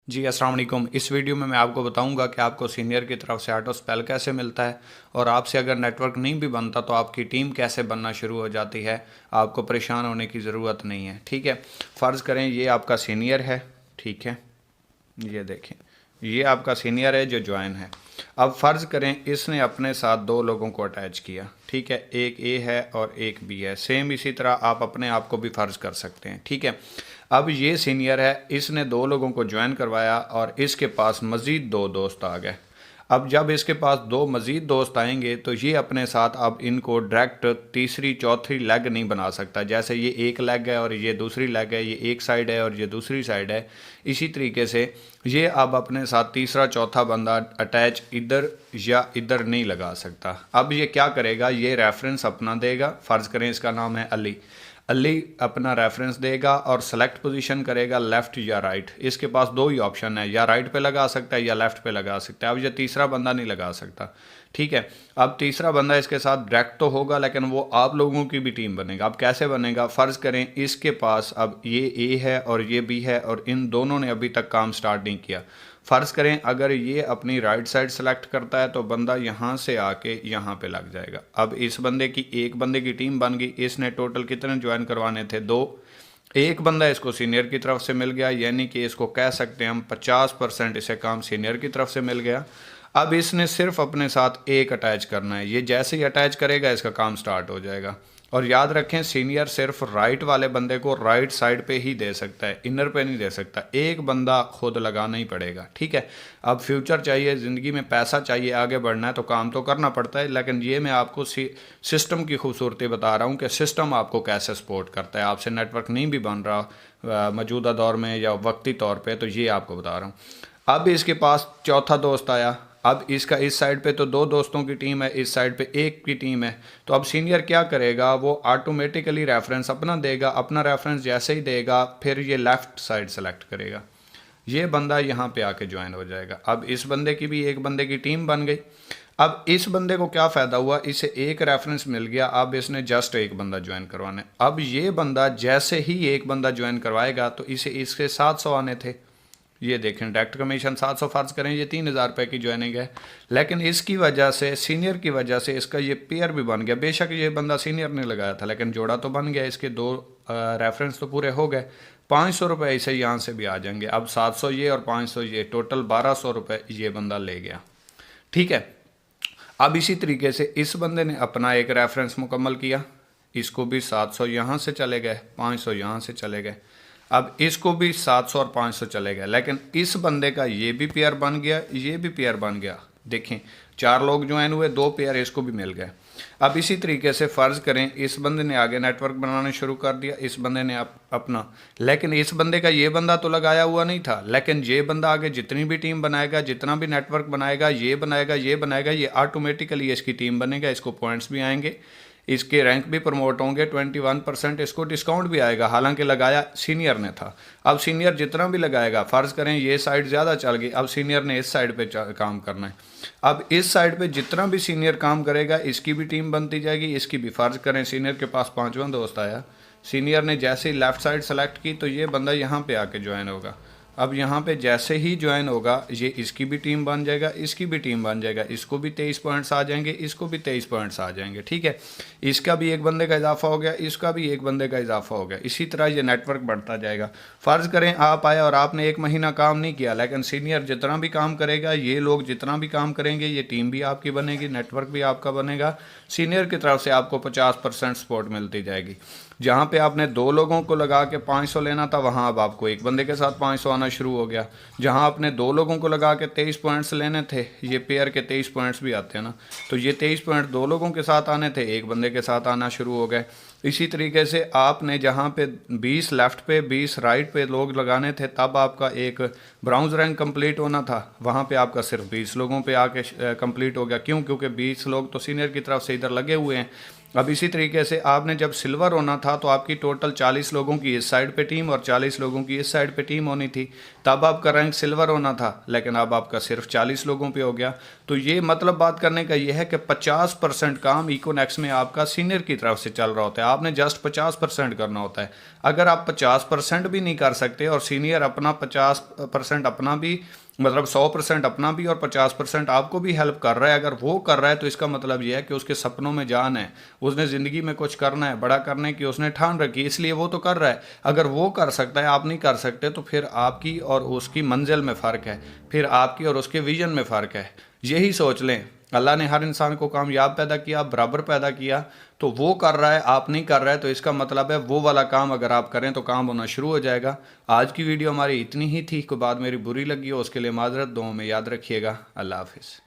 जी अस्सलाम वालेकुम। इस वीडियो में मैं आपको बताऊंगा कि आपको सीनियर की तरफ से ऑटो स्पेल कैसे मिलता है और आपसे अगर नेटवर्क नहीं भी बनता तो आपकी टीम कैसे बनना शुरू हो जाती है। आपको परेशान होने की ज़रूरत नहीं है, ठीक है। फ़र्ज़ करें ये आपका सीनियर है, ठीक है। ये देखें, ये आपका सीनियर है जो ज्वाइन है। अब फ़र्ज़ करें इसने अपने साथ दो लोगों को अटैच किया, ठीक है। एक ए है और एक बी है। सेम इसी तरह आप अपने आप को भी फ़र्ज़ कर सकते हैं, ठीक है। अब ये सीनियर है, इसने दो लोगों को ज्वाइन करवाया और इसके पास मज़ीद दो दोस्त आ गए। अब जब इसके पास दो मज़ीद दोस्त आएंगे तो ये अपने साथ अब इनको डायरेक्ट तीसरी चौथी लेग नहीं बना सकता। जैसे ये एक लेग है और ये दूसरी लेग है, ये एक साइड है और ये दूसरी साइड है। इसी तरीके से ये अब अपने साथ तीसरा चौथा बंदा अटैच इधर या इधर नहीं लगा सकता। अब ये क्या करेगा, ये रेफरेंस अपना देगा। फ़र्ज़ करें इसका नाम है अली। अली अपना रेफरेंस देगा और सेलेक्ट पोजीशन करेगा लेफ़्ट या राइट। इसके पास दो ही ऑप्शन है, या राइट पे लगा सकता है या लेफ़्ट पे लगा सकता है। अब ये तीसरा बंदा नहीं लगा सकता, ठीक है। अब तीसरा बंदा इसके साथ डायरेक्ट तो होगा लेकिन वो आप लोगों की भी टीम बनेगा। अब कैसे बनेगा, फ़र्ज़ करें इसके पास अब ये ए है और ये बी है और इन दोनों ने अभी तक काम स्टार्ट नहीं किया। फ़र्ज़ करें अगर ये अपनी राइट साइड सेलेक्ट करता है तो बंदा यहाँ से आके यहाँ पे लग जाएगा। अब इस बंदे की एक बंदे की टीम बन गई। इसने टोटल कितने ज्वाइन करवाने थे, दो। एक बंदा इसको सीनियर की तरफ से मिल गया, यानी कि इसको कह सकते हैं हम 50% इसे काम सीनियर की तरफ से मिल गया। अब इसने सिर्फ अपने साथ एक अटैच करना है। ये जैसे ही अटैच करेगा इसका काम स्टार्ट हो जाएगा। और याद रखें सीनियर सिर्फ राइट वाले बंदे को राइट साइड पे ही दे सकता है, इनर पे नहीं दे सकता। एक बंदा खुद लगाना ही पड़ेगा, ठीक है। अब फ्यूचर चाहिए, ज़िंदगी में पैसा चाहिए, आगे बढ़ना है तो काम तो करना पड़ता है। लेकिन ये मैं आपको सिस्टम की खूबसूरती बता रहा हूँ कि सिस्टम आपको कैसे सपोर्ट करता है। आपसे नेटवर्क नहीं भी बन रहा मौजूदा दौर में या वक्ती तौर पर, तो ये आपको बता रहा हूँ। अब इसके पास चौथा दोस्त आया। अब इसका इस साइड पे तो दो दोस्तों की टीम है, इस साइड पे एक की टीम है। तो अब सीनियर क्या करेगा, वो ऑटोमेटिकली रेफरेंस अपना देगा। अपना रेफरेंस जैसे ही देगा फिर ये लेफ़्ट साइड सेलेक्ट करेगा। ये बंदा यहाँ पे आके ज्वाइन हो जाएगा। अब इस बंदे की भी एक बंदे की टीम बन गई। अब इस बंदे को क्या फ़ायदा हुआ, इसे एक रेफरेंस मिल गया। अब इसने जस्ट एक बंदा ज्वाइन करवाना है। अब ये बंदा जैसे ही एक बंदा ज्वाइन करवाएगा तो इसे इसके 700 आने थे। ये देखें डायरेक्ट कमीशन 700, फ़र्ज़ करें ये 3000 रुपये की ज्वाइनिंग है। लेकिन इसकी वजह से, सीनियर की वजह से इसका ये पेयर भी बन गया। बेशक ये बंदा सीनियर ने लगाया था लेकिन जोड़ा तो बन गया। इसके दो रेफरेंस तो पूरे हो गए। 500 रुपये इसे यहाँ से भी आ जाएंगे। अब 700 ये और 500 ये, टोटल 1200 रुपये ये बंदा ले गया, ठीक है। अब इसी तरीके से इस बंदे ने अपना एक रेफरेंस मुकम्मल किया। इसको भी 700 यहाँ से चले गए, 500 यहाँ से चले गए। अब इसको भी 700 और 500 चले गए। लेकिन इस बंदे का ये भी पेयर बन गया, ये भी पेयर बन गया। देखें 4 लोग ज्वाइन हुए, 2 पेयर इसको भी मिल गए। अब इसी तरीके से फ़र्ज़ करें इस बंदे ने आगे नेटवर्क बनाना शुरू कर दिया, इस बंदे ने अपना। लेकिन इस बंदे का ये बंदा तो लगाया हुआ नहीं था। लेकिन ये बंदा आगे जितनी भी टीम बनाएगा, जितना भी नेटवर्क बनाएगा, ये बनाएगा, ये बनाएगा, ये ऑटोमेटिकली इसकी टीम बनेगा। इसको पॉइंट्स भी आएंगे, इसके रैंक भी प्रमोट होंगे, 21% इसको डिस्काउंट भी आएगा। हालांकि लगाया सीनियर ने था। अब सीनियर जितना भी लगाएगा, फ़र्ज़ करें ये साइड ज़्यादा चल गई, अब सीनियर ने इस साइड पे काम करना है। अब इस साइड पे जितना भी सीनियर काम करेगा इसकी भी टीम बनती जाएगी, इसकी भी। फ़र्ज़ करें सीनियर के पास 5वां दोस्त आया, सीनियर ने जैसे ही लेफ़्ट साइड सेलेक्ट की तो ये बंदा यहाँ पर आके ज्वाइन होगा। अब यहाँ पे जैसे ही ज्वाइन होगा ये इसकी भी टीम बन जाएगा, इसकी भी टीम बन जाएगा। इसको भी 23 पॉइंट्स आ जाएंगे, इसको भी 23 पॉइंट्स आ जाएंगे, ठीक है। इसका भी एक बंदे का इजाफा हो गया, इसका भी एक बंदे का इजाफा हो गया। इसी तरह ये नेटवर्क बढ़ता जाएगा। फ़र्ज़ करें आप आए और आपने 1 महीना काम नहीं किया, लेकिन सीनियर जितना भी काम करेगा, ये लोग जितना भी काम करेंगे, ये टीम भी आपकी बनेगी, नेटवर्क भी आपका बनेगा। सीनियर की तरफ से आपको 50% सपोर्ट मिलती जाएगी। जहाँ पे आपने 2 लोगों को लगा के 500 लेना था, वहाँ अब आपको एक बंदे के साथ 500 आना शुरू हो गया। जहाँ आपने 2 लोगों को लगा के 23 पॉइंट्स लेने थे, ये पेयर के 23 पॉइंट्स भी आते हैं ना, तो ये 23 पॉइंट 2 लोगों के साथ आने थे, एक बंदे के साथ आना शुरू हो गए। इसी तरीके से आपने जहाँ पे 20 लेफ़्ट पे 20 राइट पे लोग लगाने थे, तब आपका एक ब्राउन्ज रैंक कंप्लीट होना था, वहाँ पे आपका सिर्फ 20 लोगों पे आके कंप्लीट हो गया। क्यों? क्योंकि 20 लोग तो सीनियर की तरफ से इधर लगे हुए हैं। अब इसी तरीके से आपने जब सिल्वर होना था तो आपकी टोटल 40 लोगों की इस साइड पे टीम और 40 लोगों की इस साइड पे टीम होनी थी, तब आपका रैंक सिल्वर होना था, लेकिन अब आपका सिर्फ 40 लोगों पे हो गया। तो ये मतलब बात करने का ये है कि 50% काम इकोनेक्स में आपका सीनियर की तरफ से चल रहा होता है, आपने जस्ट 50% करना होता है। अगर आप 50% भी नहीं कर सकते और सीनियर अपना 50% अपना भी मतलब 100% अपना भी और 50% आपको भी हेल्प कर रहा है, अगर वो कर रहा है तो इसका मतलब ये है कि उसके सपनों में जान है, उसने ज़िंदगी में कुछ करना है, बड़ा करने की उसने ठान रखी, इसलिए वो तो कर रहा है। अगर वो कर सकता है, आप नहीं कर सकते, तो फिर आपकी और उसकी मंजिल में फ़र्क है, फिर आपकी और उसके विजन में फ़र्क है। यही सोच लें, अल्लाह ने हर इंसान को कामयाब पैदा किया, बराबर पैदा किया, तो वो कर रहा है, आप नहीं कर रहा है, तो इसका मतलब है वो वाला काम अगर आप करें तो काम होना शुरू हो जाएगा। आज की वीडियो हमारी इतनी ही थी, कोई बात मेरी बुरी लगी हो उसके लिए माजरत, दुआओं में याद रखिएगा। अल्लाह हाफिज़।